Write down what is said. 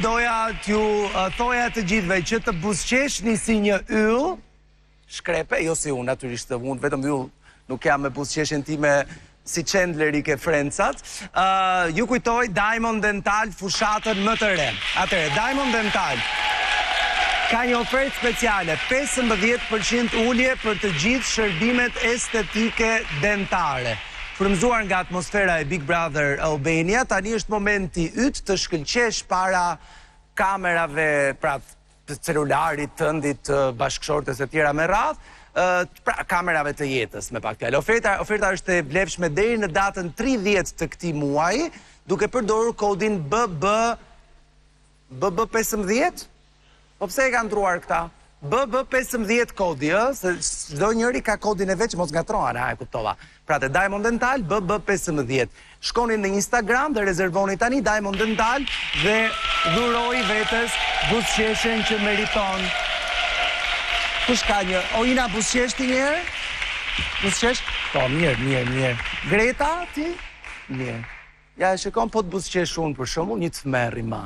doja t'ju thoja të gjithve që të buzëqeshni si një yll, shkrepe, jo si unë, natyrisht unë, vetëm yll nuk jam me buzëqeshjen time si Chandler i ke Friendsat. Ju kujtoj Diamond Dental fushatën më të re. Atëre, Diamond Dental ka një ofertë speciale, 15% ulje për të gjithë shërbimet estetike dentare. Frymzuar nga atmosfera e Big Brother Albania, tani është momenti yt të shkëlqesh para kamerave, pra celularit, tëndit, bashkëshortes e tjera me radhë, pra kamerave të jetës, me pak fjalë. Oferta është e vlefshme deri në datën 30 të këtij muaji, duke përdorur kodin BB15. Po pse e ka ndruar këta? BB15 kodi, se çdo njëri ka kodin e vet, mos ngatrohen, e kuptova. Pra te Diamond Dental BB15. Shkoni në Instagram dhe rezervoni tani Diamond Dental dhe dhuroj vetes buzëqeshjen që meriton. Kush ka një? Ojina buzëqesh ti një herë? Buzëqesh? Po, mirë. Greta, ti? Mirë. Ja, shikon po të buzëqesh unë për shembull, një të merri ma.